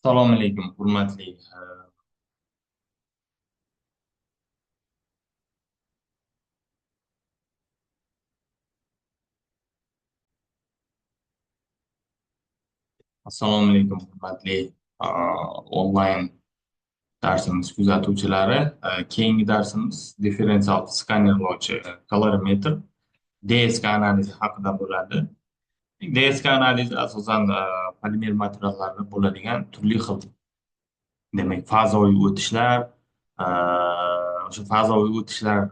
Assalomu alaykum, hurmatli. Assalomu alaykum, hurmatli onlayn darsimiz kuzatuvchilari. Keyingi darsimiz differensial skanerlovchi kolorimetr DSK analizi haqida bo'ladi. DSK analizi asosan polimer materiallarda bo'ladigan turli xil, demak, fazoviy o'tishlar, o'sha fazoviy o'tishlar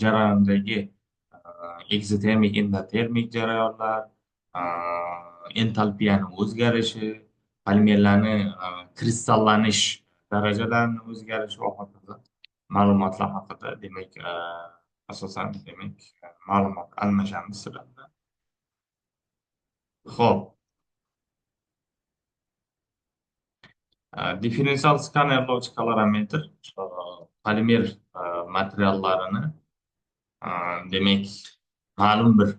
jarayonidagi ekzotermik, endotermik jarayonlar, entalpiyani o'zgarishi, polimerlarni kristallanish darajalarini o'zgarishi va hokazo ma'lumotlar haqida, demak, asosan, demak, ma'lumot almashamiz sizlar bilan. Ho'p, differensial skanerlovchi kolorimetr polimer materiallarini, demak, ma'lum bir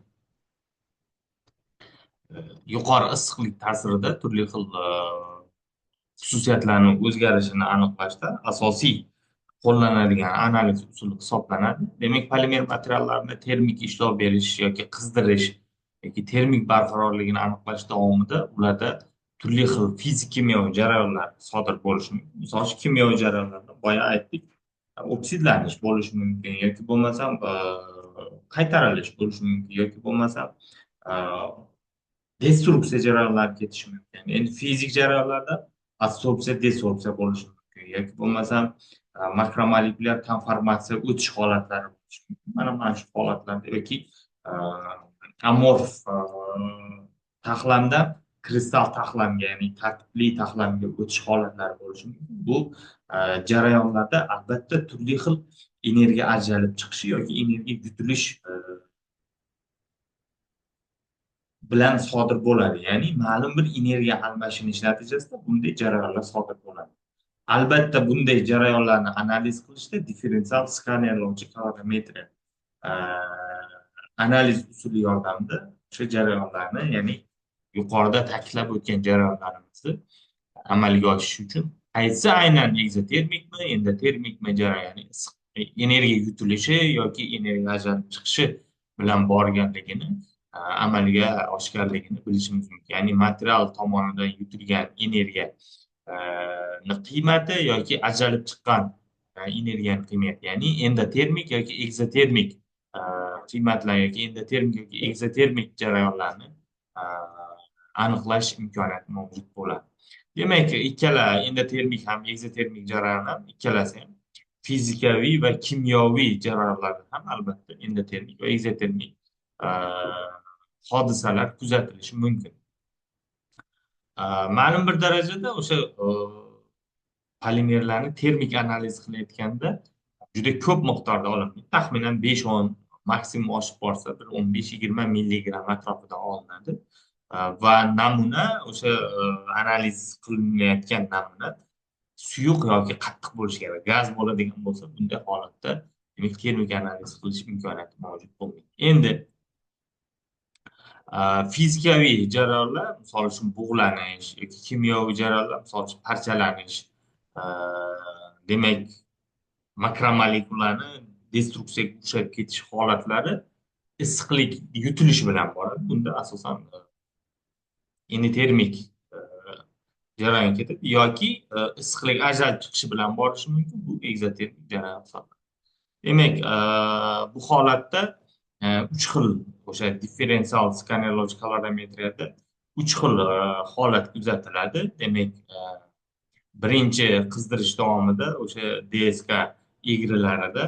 yuqori issiqlik ta'sirida turli xil xususiyatlarni o'zgarishini aniqlashda asosiy qo'llanadigan analiz usuli hisoblanadi. Demak, polimer materiallarni termik ishlov berish yoki qizdirish yoki termik barqarorligini aniqlash davomida ularda turli xil fizik kimyoviy jarayonlar sodir bo'lishi mumkin. Misol uchun, kimyoviy jarayonlarda boya aytdik, oksidlanish bo'lishi mumkin yoki bo'lmasam qaytarilish bo'lishi mumkin yoki bo'lmasam destruksiya jarayonlari ketishi mumkin. Endi fizik jarayonlarda adsorpsiya, desorpsiya bo'lishi mumkin yoki bo'lmasam makromolekulyar konformatsiya o'tish holatlari bo'lishi mumkin. Mana shu holatlarda yoki e, amorf taxlamdan kristal taxlamga, ya'ni tartibli taxlamga o'tish holatlari bo'lishi mumkin. Bu jarayonlarda albatta turli xil energiya ajralib chiqishi yoki energiya yutilish bilan sodir bo'ladi. Ya'ni ma'lum bir energiya almashinish natijasida bunday jarayonlar sodir bo'ladi. Albatta, bunday jarayonlarni analiz qilishda differensial skanerlovchi kolorimetriya e, analiz usuli yordamida o'sha jarayonlarni, ya'ni yuqorida ta'kidlab o'tgan jarayonlarimizni amalga oshirish uchun qaysi aynan ekzotermikmi, endotermikmi jarayon, ya'ni energiya yutilishi yoki energiya ajralib chiqishi bilan borganligini amalga oshganligini bilishimiz mumkin. Ya'ni material tomonidan yutilgan energiya qiymati yoki ajralib chiqqan energiyani qiymati, ya'ni endotermik yoki ekzotermik qiymatlar yoki endotermik yoki ekzotermik jarayonlarni aniqlash imkoniyati mavjud bo'ladi. Demak, ikkala endotermik ham ekzotermik jarayon ham ikkalasi ham fizikaviy va kimyoviy jarayonlarda ham albatta endotermik va ekzotermik hodisalar kuzatilishi mumkin. Ma'lum bir darajada o'sha polimerlarni termik analiz qilayotganda juda ko'p miqdorda olinadi. Taxminan 5-10, maksimum oshib borsa bir 15-20 milligram atrofida olinadi. Va namuna o'sha analiz qilinayotgan namuna suyuq yoki qattiq bo'lishi kerak. Gaz bo'ladigan bo'lsa, bunday holatda demak termik analiz qilish imkoniyati mavjud bo'lmaydi. Endi fizikaviy jarayonlar, misol uchun bug'lanish yoki kimyoviy jarayonlar, misol uchun parchalanish, demak, makromolekulalarni destruksiyaga uchrab ketish holatlari issiqlik yutilishi bilan boradi. Bunda asosan endotermik jarayon ketadi yoki issiqlik ajralib chiqishi bilan borishi mumkin. Bu ekzotermik jarayon hisoblanadi. Demak, bu holatda uch xil, o'sha differensial skanerlovchi kolorimetriyada uch xil holat kuzatiladi. Demak, birinchi qizdirish davomida o'sha DSK egrilarida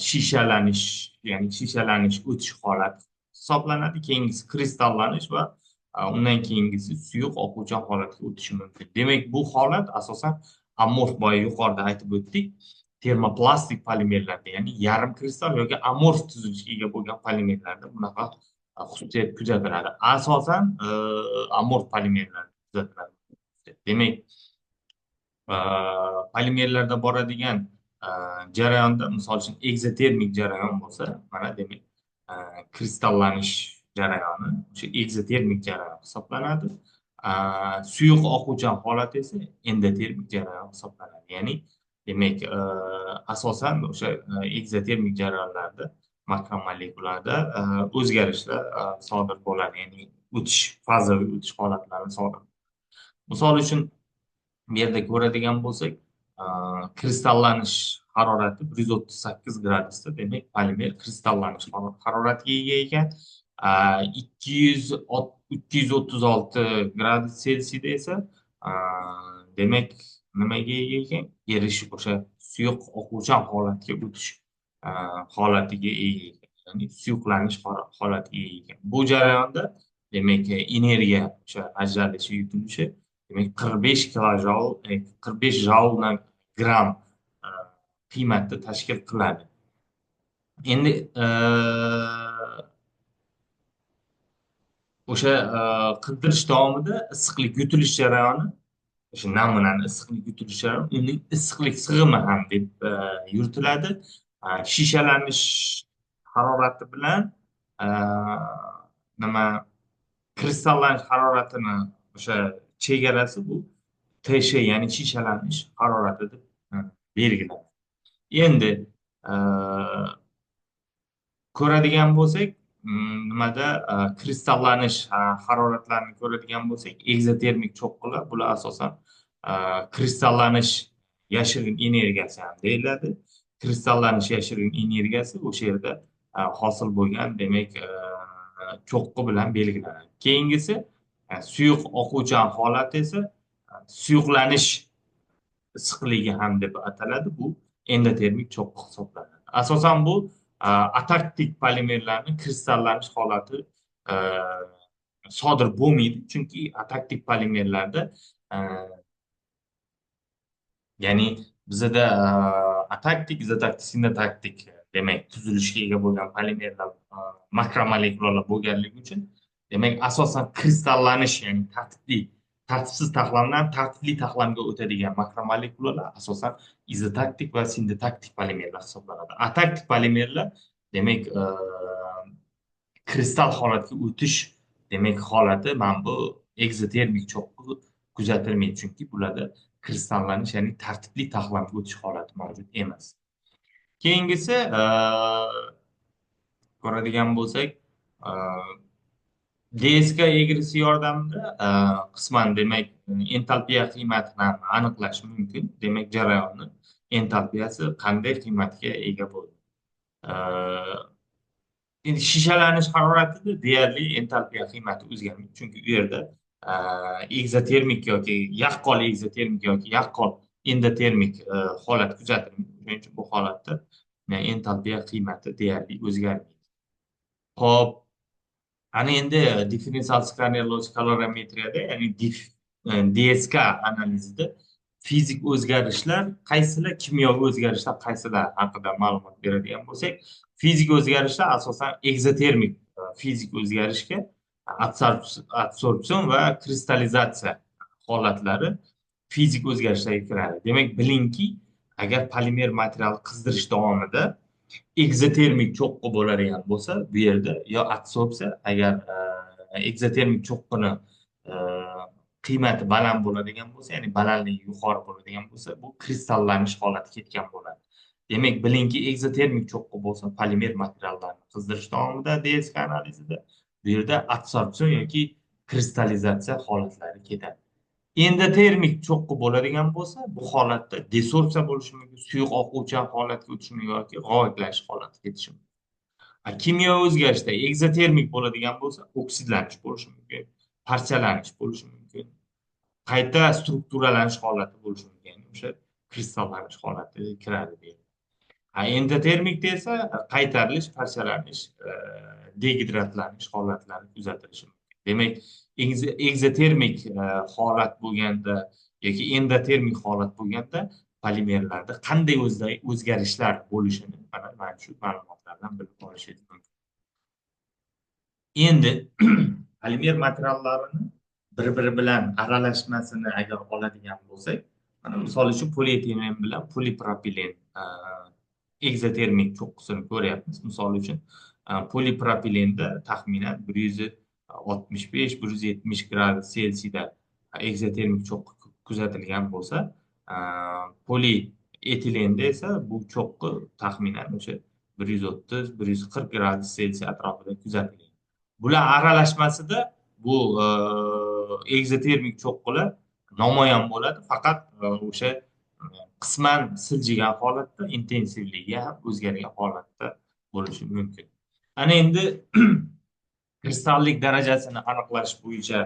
shishalanish, ya'ni shishalanish o'tish holati hisoblanadi. Keyingisi kristallanish va undan keyingisi suyuq oquvchan holatga o'tishi mumkin. Demak, bu holat asosan amorf, boya yuqorida aytib o'tdik, termoplastik polimerlarda, ya'ni yarim kristal yoki amorf tuzilishga ega bo'lgan polimerlarda bunaqa xususiyat kuzatiladi. Asosan amorf polimerlarda kuzatiladi. Demak, polimerlarda boradigan jarayonda, misol uchun ekzotermik jarayon bo'lsa, mana demak, kristallanish jarayoni o'sha ekzotermik jarayon hisoblanadi. Suyuq oquvchan holat esa endotermik jarayon hisoblanadi. Ya'ni demak, asosan o'sha egzotermik jarayonlarda makromolekularda o'zgarishlar sodir bo'ladi. Ya'ni fazaviy o'tish holatlari sodir. Misol uchun bu yerda ko'radigan bo'lsak, kristallanish harorati 138 gradusda, demak polimer kristallanish haroratiga ega ekan. 236 gradus Selsiyda esa demak nimaga ega ekan? Erish, o'sha suyuq oquvchan holatga o'tish holatiga ega ekan. Ya'ni suyuqlanish holatiga ega ekan. Bu jarayonda demak energiya o'sha ajralishi, yutilishi demak 45 kilojol, 45 joul gram qiymatda tashkil qiladi. Endi o'sha qizdirish davomida issiqlik yutilish jarayoni, o'sha namunani issiqlik yutilish jarayoni, uning issiqlik sig'imi ham deb yuritiladi. Shishalanish harorati bilan nima kristallanish haroratini o'sha chegarasi bu TSH, ya'ni shishalanish harorati deb belgiladi. Endi ko'radigan bo'lsak, nimada kristallanish haroratlarini ko'radigan bo'lsak, egzotermik cho'qqilar bular asosan kristallanish yashirin energiyasi ham deyiladi. Kristallanish yashirin energiyasi o'sha yerda hosil bo'lgan demak cho'qqi bilan belgilanadi. Keyingisi suyuq oquvchan holat esa suyuqlanish issiqligi ham deb ataladi. Bu endotermik cho'qqi hisoblanadi. Asosan bu ataktik polimerlarning kristallanish holati sodir bo'lmaydi, chunki ataktik polimerlarda ya'ni bizada ataktik, izotaktik, sindotaktik demak tuzilishga ega bo'lgan polimerlar, makromolekulalar bo'lganligi uchun demak asosan kristallanish, ya'ni tartibsiz taxlamdan tartibli taxlamga o'tadigan makromolekulalar asosan izotaktik va sindotaktik polimerlar hisoblanadi. Ataktik polimerlar demak kristal holatga o'tish demak holati mana bu egzotermik cho'qqi kuzatilmaydi, chunki bularda kristallanish, ya'ni tartibli taxlamga o'tish holati mavjud emas. Keyingisi ko'radigan bo'lsak, DSK egrisi yordamida qisman demak entalpiya qiymatini ham aniqlash mumkin. Demak jarayonni entalpiyasi qanday qiymatga ega bo'ldi. Endi shishalanish haroratida deyarli entalpiya qiymati o'zgarmaydi, chunki u yerda egzotermik yoki yaqqol egzotermik yoki yaqqol endotermik holat kuzatilmaydi. Shuning uchun bu holatda entalpiya qiymati deyarli o'zgarmaydi. Xo'p, ana endi differensial skannerlovchi kalorimetriyada, ya'ni DSK analizida fizik o'zgarishlar qaysilar, kimyoviy o'zgarishlar qaysilar haqida ma'lumot beradigan bo'lsak, fizik o'zgarishlar asosan egzotermik fizik o'zgarishga adsorpsion va kristallizatsiya holatlari fizik o'zgarishlarga kiradi. Demak, bilingki, agar polimer material qizdirish davomida egzotermik cho'qqi bo'ladigan bo'lsa, bu yerda yo adsorpsiya, agar egzotermik cho'qqini qiymati baland bo'ladigan bo'lsa, ya'ni balandligi yuqori bo'ladigan bo'lsa, bu kristallanish holati ketgan bo'ladi. Demak, bilingki, egzotermik cho'qqi bo'lsa, polimer materiallarni qizdirish davomida DSK analizida bu yerda adsorpsion yoki kristallizatsiya holatlari ketadi. Endotermik cho'qqi bo'ladigan bo'lsa, bu holatda desorpsiya bo'lishi mumkin, suyuq oquvchan holatga o'tishi mumkin yoki g'oyiqlashish holati ketishi mumkin. Kimyoviy o'zgarishda egzotermik bo'ladigan bo'lsa, oksidlanish bo'lishi mumkin, parchalanish bo'lishi mumkin, qayta strukturalanish holati bo'lishi mumkin. O'sha kristallanish holati kiradi deydi. Endotermikda esa qaytarilish, parchalanish, degidratlanish holatlari kuzatilishi mumkin. Demak, egzotermik holat bo'lganda yoki endotermik holat bo'lganda polimerlarda qanday o'zgarishlar bo'lishini mana shu ma'lumotlardan bilib olishingiz mumkin. Endi polimer materiallarini bir-biri bilan aralashmasini agar oladigan bo'lsak, mana misol uchun polietilen bilan polipropilen egzotermik cho'qqisini ko'ryapmiz. Misol uchun polipropilenda taxminan 65-170 gradus Selsiyda ekzotermik cho'qqi kuzatilgan bo'lsa, polietilenda esa bu cho'qqi taxminan o'sha 130-140 gradus Selsiy atrofida kuzatilgan. Bular aralashmasida bu egzotermik cho'qqilar namoyon bo'ladi, faqat o'sha qisman siljigan holatda, intensivligi ham o'zgargan holatda bo'lishi mumkin. Ana endi kristallik darajasini aniqlash bo'yicha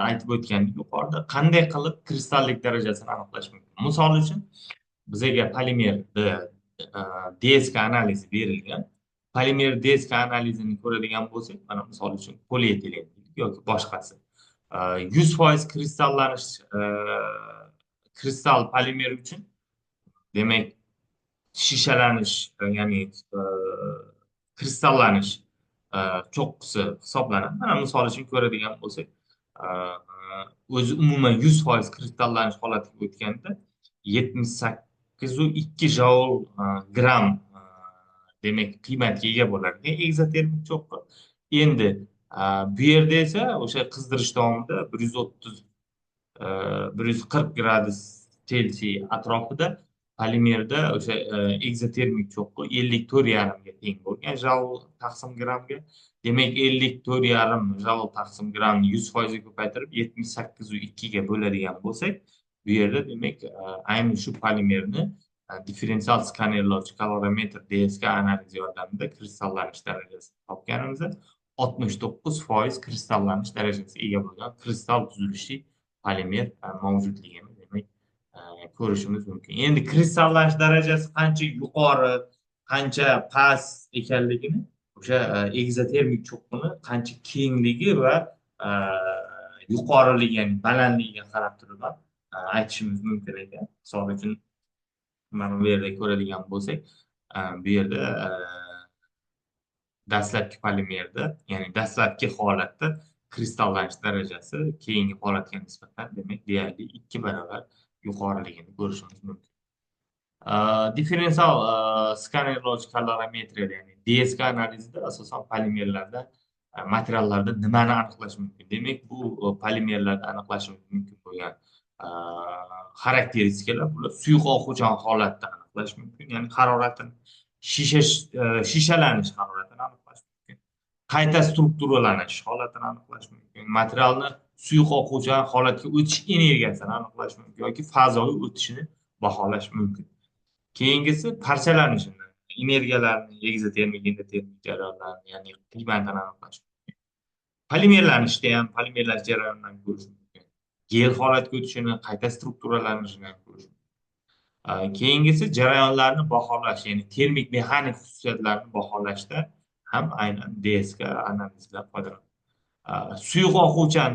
aytib o'tgandik yuqorida. Qanday qilib kristallik darajasini aniqlash mumkin? Misol uchun bizga polimerni DSK analizi berilgan. Polimer DSK analizini ko'radigan bo'lsak, mana misol uchun polietilen yoki boshqasi. 100% kristallanish kristal polimer uchun, demak, shishalanish, ya'ni kristallanish cho'qqisi hisoblanadi. Mana misol uchun ko'radigan bo'lsak, o'zi umuman 100% kristallanish holatiga o'tganda 78,2 joul gram demak qiymatga ega bo'ladi egzotermik cho'qqi. Endi bu yerda esa o'sha qizdirish davomida 130-140 gradus Selsiy atrofida polimerda o'sha egzotermik cho'qqi 54,5 ga teng bo'lgan joul taqsim grammga. Demak, 54,5 joul taqsim grammni 100% ga ko'paytirib 78,2 ga bo'ladigan bo'lsak, bu yerda demak ayni shu polimerni differensial skanerlovchi kalorimetr DSK analizi yordamida kristallanish darajasini topganimizda 69% kristallanish darajasiga ega bo'lgan kristal tuzilishli polimer mavjudligini demak ko'rishimiz mumkin. Endi kristallanish darajasi qancha yuqori, qancha past ekanligini o'sha egzotermik cho'qqini qancha kengligi va yuqoriligi, ya'ni balandligiga qarab turib aytishimiz mumkin ekan. Misol uchun mana bu yerda ko'radigan bo'lsak, bu yerda dastlabki polimerda, ya'ni dastlabki holatda kristallanish darajasi keyingi holatga nisbatan demak deyarli 2 barobar yuqoriligini ko'rishimiz mumkin. Differensial skanerlovchi kalorimetriyada, ya'ni DSK analizida asosan polimerlarda, materiallarda nimani aniqlash mumkin? Demak, bu polimerlarda aniqlashimiz mumkin bo'lgan xarakteristikalar bular suyuq oquvchan holatda aniqlash mumkin. Ya'ni haroratini shishalanish haroratini aniqlash mumkin. Qayta strukturalanish holatini aniqlash mumkin. Materialni suyuq oquvchan holatga o'tish energiyasini aniqlash mumkin yoki fazoviy o'tishini baholash mumkin. Keyingisi parchalanishini, energiyalarni, egzotermik, endotermik jarayonlarni, ya'ni qiymatini aniqlash mumkin. Polimerlanishda ham polimerlash jarayonidan ko'rish mumkin. Gel holatga o'tishini, qayta strukturalanishini ham ko'rish mumkin. Keyingisi jarayonlarni baholash, ya'ni termik mexanik xususiyatlarni baholashda ham aynan DSK analizdan foydalanadi. Suyuq oquvchan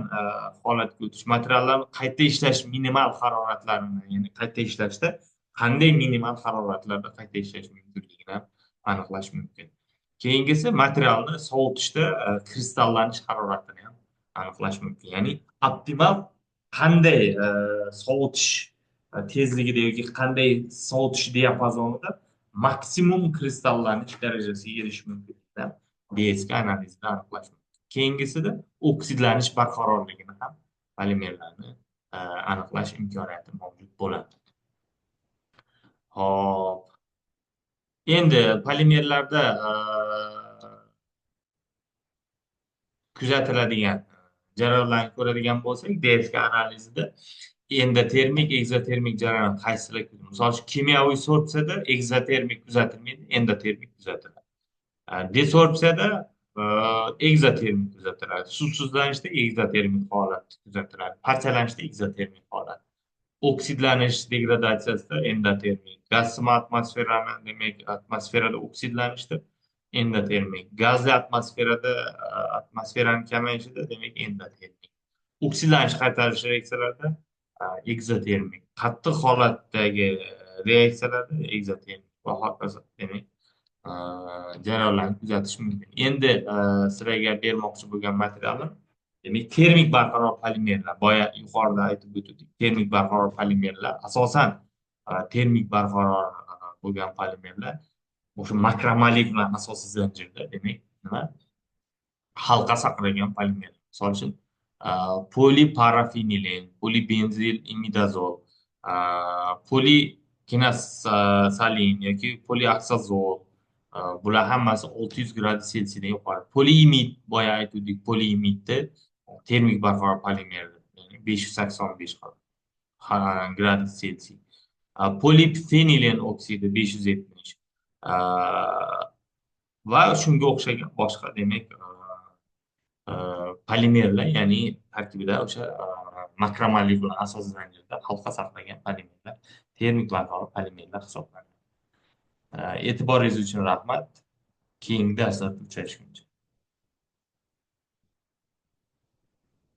holatga o'tish, materiallarni qayta ishlash minimal haroratlarini, ya'ni qayta ishlashda qanday minimal haroratlarda qayta ishlash mumkinligini ham aniqlash mumkin. Keyingisi materialni sovutishda kristallanish haroratini ham aniqlash mumkin. Ya'ni optimal qanday sovutish tezligida yoki qanday sovutish diapazonida maksimum kristallanish darajasiga erishish mumkinligini DSK analizida aniqlash mumkin. Keyingisida oksidlanish barqarorligini ham polimerlarni aniqlash imkoniyati mavjud bo'ladi. Hop. Endi polimerlarda kuzatiladigan jarayonlarni ko'radigan bo'lsak, DSK analizida endotermik, egzotermik jarayon qaysidir, misol uchun kimyoviy sorbsiyada egzotermik kuzatilmaydi, endotermik kuzatiladi. Desorbsiyada egzotermik kuzatiladi. Suvsizlanishda egzotermik holat kuzatiladi. Parchalanishda egzotermik holat. Oksidlanish degradatsiyasida endotermik. Gazsima atmosferani, demak, atmosferada oksidlanishda endotermik. Gazli atmosferada atmosferaning kamayishida demak endotermik. Oksidlanish qaytarish reaksiyalarida egzotermik. Qattiq holatdagi reaksiyalarda egzotermik va hokazo, demak jarayonlarni kuzatish mumkin. Endi sizlarga bermoqchi bo'lgan materialim demak termik barqaror polimerlar. Boya yuqorida aytib o'tdik. Termik barqaror polimerlar asosan termik barqaror bo'lgan polimerlar o'sha makromolekular asosiy zanjirda demak nima halqa saqlagan polimer. Misol uchun poliparafinilen, polibenzil imidazol, polikinazolin yoki poliaksazol, bular hammasi 600 gradus Selsiyadan yuqori. Poliimid, boya aytgandik, poliimidni termik barqaror polimer, ya'ni 585 gradus Selsiy. Polifenilen oksidi 570. Va shunga o'xshagan boshqa, demak, polimerlar, ya'ni tarkibida o'sha makromolekul bilan asos zanjirda halqa saqlagan polimerlar termik barqaror polimerlar hisoblanadi. E'tiboringiz uchun rahmat. Keyingi darslarda uchrashguncha.